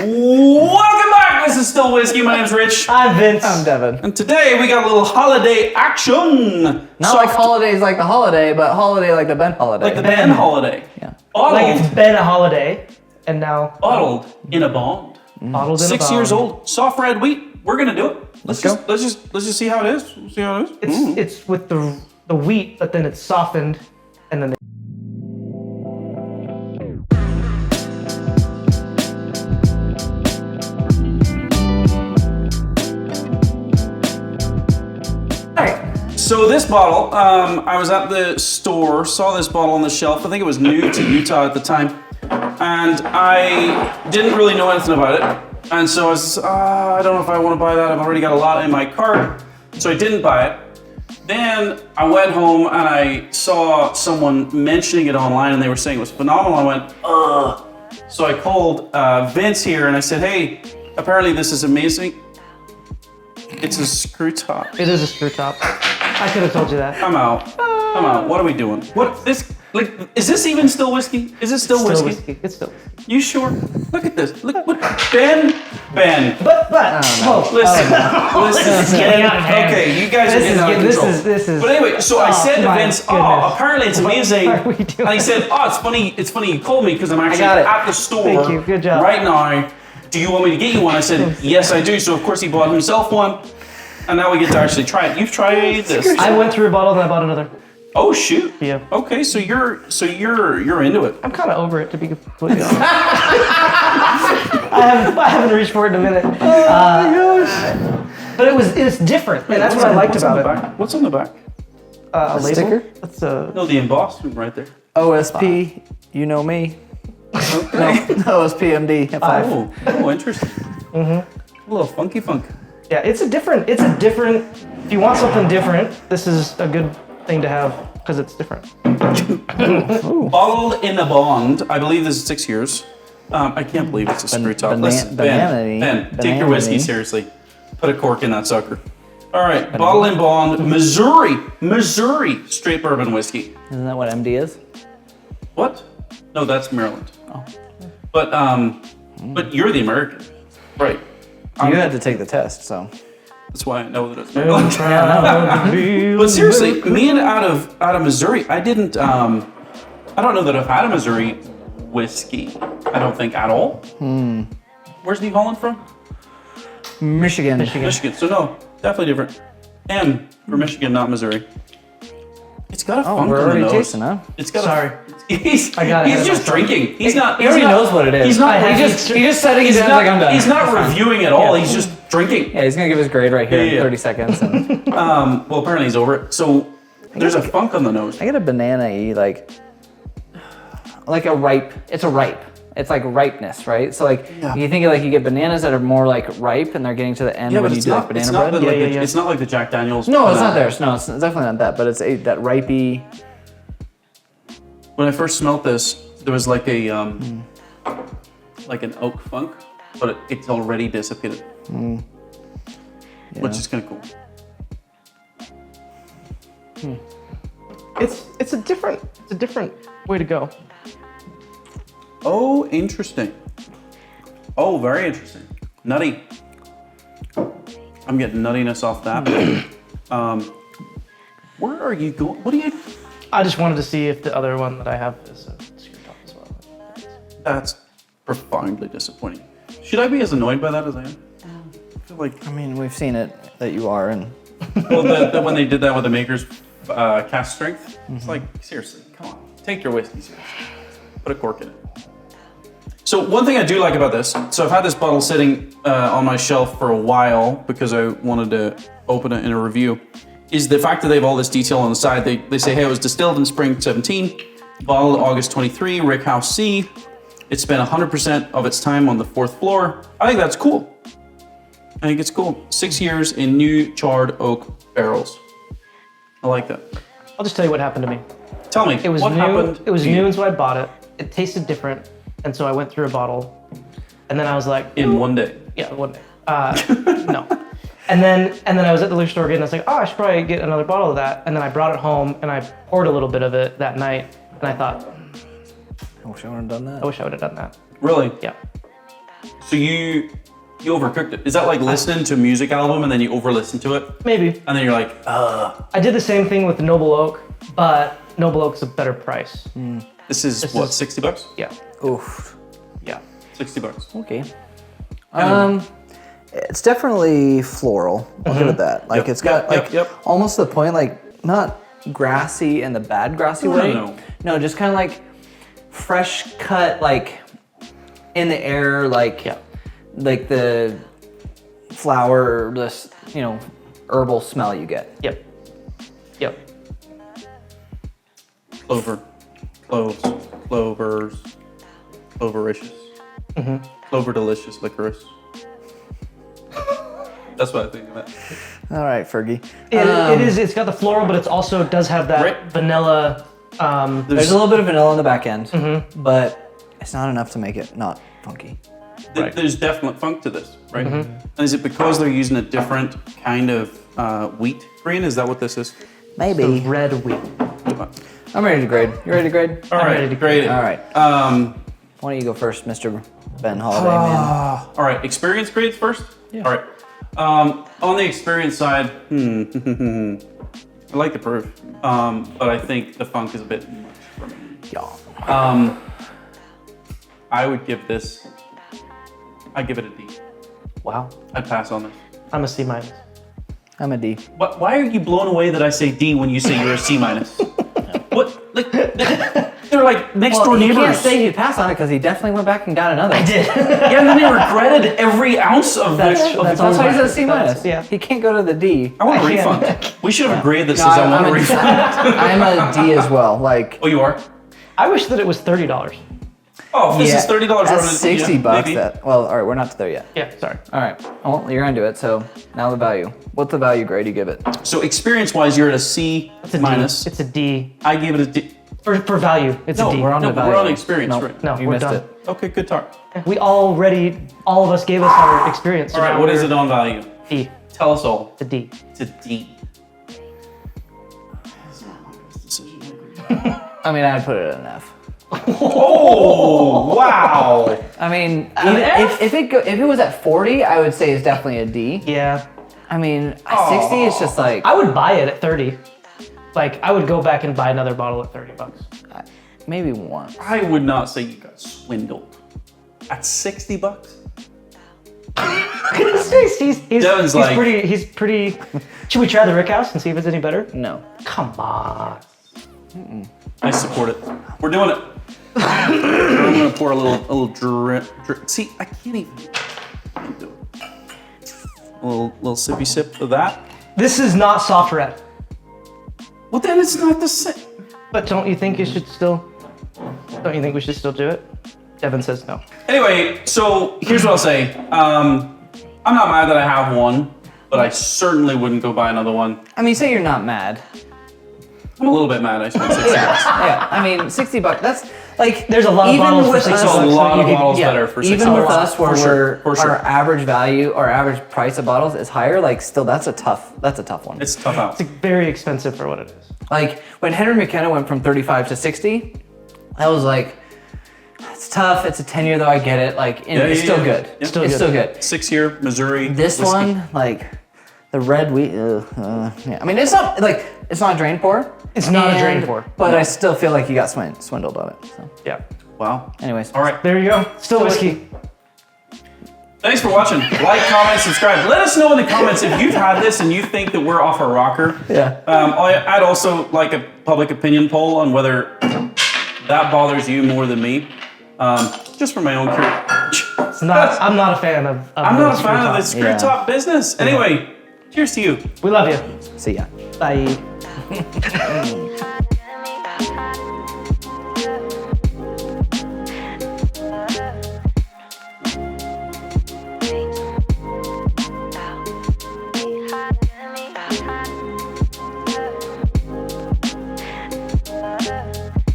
Welcome back. This is Still Whiskey. My name's Rich. I'm Vince. I'm Devin. And today we got a little holiday action. Not like holidays like the holiday, but holiday like the Ben Holladay. Like the Ben Holladay. Yeah. Bottled, Like it's Ben Holladay, and now bottled in a bond. bottled in a 6 bottle. years old. Soft red wheat. We're gonna do it. Let's go. Let's just see how it is. See how it is. It's with the wheat, but then it's softened, and then. So this bottle, I was at the store, saw this bottle on the shelf. I think it was new to Utah at the time, and I didn't really know anything about it. And so I was, I don't know if I want to buy that. I've already got a lot in my cart, so I didn't buy it. Then I went home and I saw someone mentioning it online, and they were saying it was phenomenal. I went, ugh. So I called Vince here, and I said, hey, apparently this is amazing. It's a screw top. It is a screw top. I could have told you that. I'm out. I'm out. What are we doing? What this? Like, is this even still whiskey? Is it still whiskey? It's still whiskey. You sure? Look at this. Look what Ben. But Listen. this is getting out of hand. Okay, you guys are getting out of control. This is. But anyway, so I said to my Vince, goodness. "Oh, apparently it's amazing." What are we doing? And he said, "Oh, it's funny. It's funny you called me because I'm actually got it. at the store Thank you. Good job. right now. Do you want me to get you one?" I said, "Yes, I do." So of course he bought himself one, and now we get to actually try it. You've tried this. I went through a bottle, then I bought another. Oh shoot! Yeah. Okay, so you're into it. I'm kind of over it, to be completely honest. I haven't reached for it in a minute. Oh my gosh! But it's different, and that's what I liked about it. What's on the back? A label? sticker? That's No, the embossment right there. OSP, you know me. Okay. No, OSPMD at 5. Oh, interesting. A little funky funk. yeah. It's a different. If you want something different, this is a good thing to have because it's different. Bottled in a bond. I believe this is 6 years. I can't believe it's a screw top. Listen, Ben, take your whiskey seriously. Put a cork in that sucker. All right, bottled in bond, Missouri straight bourbon whiskey. Isn't that what MD is? What? No, that's Maryland. Oh. But you're the American, right? You had to take the test, so. That's why I know that it's Maryland. But seriously, being out of Missouri, I didn't. I don't know that I've had a Missouri whiskey. I don't think at all. Where's New Holland from? Michigan. Michigan. So no, definitely different. M for Michigan, not Missouri. It's got a funk we're on the already nose. tasting, huh? It's got. Sorry. He's just drinking. He's not. He already knows what it is. He's not. He's just setting it down like I'm done. He's not reviewing at all. He's just drinking. Yeah, he's gonna give his grade right here in 30 seconds. And Well, apparently he's over it. So there's a funk on the nose. I get a banana-y, like a ripe. It's a ripe. It's like ripeness, right? So like you think of like you get bananas that are more like ripe and they're getting to the end when you do like banana bread. It's not like the Jack Daniels. No, it's not there. No, it's definitely not that. But it's that ripey. When I first smelled this, there was like a like an oak funk, but it's already dissipated, which is kind of cool. It's a different way to go. Oh, interesting. Oh, very interesting. Nutty. I'm getting nuttiness off that. Where are you going? What are you? I just wanted to see if the other one that I have is a screw top as well. That's profoundly disappointing. Should I be as annoyed by that as I am? I feel like. I mean, we've seen it that you are, and Well, when they did that with the Maker's cast strength, it's like, seriously, come on. Take your whiskey seriously. Put a cork in it. So one thing I do like about this, so I've had this bottle sitting on my shelf for a while because I wanted to open it in a review, is the fact that they have all this detail on the side. They say, hey, it was distilled in spring 17, bottled August 23, Rick House C. It spent 100% of its time on the 4th floor. I think that's cool. I think it's cool. 6 years in new charred oak barrels. I like that. I'll just tell you what happened to me. Tell me, It was what new. happened? It was new, and so I bought it. It tasted different, and so I went through a bottle, and then I was like, In one day. yeah, one day. No. And then I was at the liquor store again, and I was like, oh, I should probably get another bottle of that. And then I brought it home, and I poured a little bit of it that night, and I thought, I wish I would have done that. I wish I would have done that. Really? Yeah. So you overcooked it. Is that like listening to a music album and then you over-listen to it? Maybe. And then you're like, I did the same thing with the Noble Oak, but Noble Oak's a better price. this is what, $60? Yeah. Oof. Yeah. $60. Okay. It's definitely floral. I'll give it that. Like Yep, it's got yep, like yep. almost the point, like not grassy in the bad grassy way. No, just kind of like fresh cut, like in the air, like like the flower, this herbal smell you get. Yep. Yep. Clover, cloves, clovers, clovericious, clover delicious licorice. That's what I think of that. All right, Fergie. It is. It's got the floral, but it's also does have that Right. vanilla. There's a little bit of vanilla in the back end, but it's not enough to make it not funky. There's definite funk to this, right? And is it because they're using a different kind of wheat grain? Is that what this is? Maybe. The red wheat. I'm ready to grade. You ready to grade? All ready right, to great. All right. Why don't you go first, Mr. Ben Holladay, man? All right, experience grades first? Yeah. All right. On the experience side, I like the proof, but I think the funk is a bit much for me. Yeah. I would give this, I'd give it a D. Wow. I'd pass on this. I'm a C minus. I'm a D. Why are you blown away that I say D when you say you're a C minus? What? Like, they're like next door You neighbors. can't say you passed on it because he definitely went back and got another. I did. Yeah, and then they regretted every ounce of That's- this. that's That's why he's a C That's- minus. yeah. He can't go to the D. I want a I can't. refund. We should have a grade that says No, I want a I'm a- refund. I'm a D as well. Like, Oh, you are? I wish that it was $30. Oh, if this is $30 that's over 60 yeah, bucks. maybe. Well, all right, we're not there yet. Yeah. Sorry. All right. Well, you're into it. So now the value. What's the value grade you give it? So experience-wise, you're at a C It's a D. minus. It's a D. I gave it a D. For value, it's No, a D. We're on No, the but value. we're on experience, Nope. right? No, You we're missed done. it. Okay, good talk. We all of us gave us our experience. So All right, now what is we're it on value? D. Tell us all. It's a D. It's a D. This is not my best decision. I mean, I'd put it at an F. Oh, wow. I mean, An even F? if it was at 40, I would say it's definitely a D. Yeah. I mean, 60 is just like I would buy it at 30. Like I would go back and buy another bottle at $30. maybe one. I would not say you got swindled. At 60 bucks? Devin's like- He's pretty. Should we try the Rick House and see if it's any better? No. Come on. I support it. We're doing it. I'm gonna pour a little drip. See, I can't even do it. A little sippy sip of that. This is not soft red. Well, then it's not the same. But don't you think we should still do it? Devin says no. Anyway, so here's what I'll say. I'm not mad that I have one, but I certainly wouldn't go buy another one. I mean, say you're not mad. I'm a little bit mad I spent 60 bucks. Yeah. I mean, 60 bucks. That's like There's a lot of even bottles for with 60 us, There's a bucks. lot You of could- bottles yeah, better for 60 even with bucks. us, where For sure, for sure. our average value, our average price of bottles is higher. Like, still, that's a tough one. It's tough out. It's very expensive for what it is. Like when Henry McKenna went from 35 to 60, I was like, it's tough. It's a 10-year though. I get it. Like, and it's still good. Yeah. Still It's good. still good. 6-year Missouri. This whiskey. one, like the red wheat. Yeah. I mean, it's not a drain pour. It's not a drain pour. But I still feel like you got swindled on it. So, Yeah. Wow. anyways, All right. There you go. Still whiskey. Thanks for watching. Like, comment, subscribe. Let us know in the comments if you've had this and you think that we're off our rocker. Yeah. I'd also like a public opinion poll on whether that bothers you more than me. Just for my own curiosity. I'm not a fan of I'm not a the fan of the screw screw Yeah. top business. Anyway, cheers to you. top. We love you. see ya. Bye.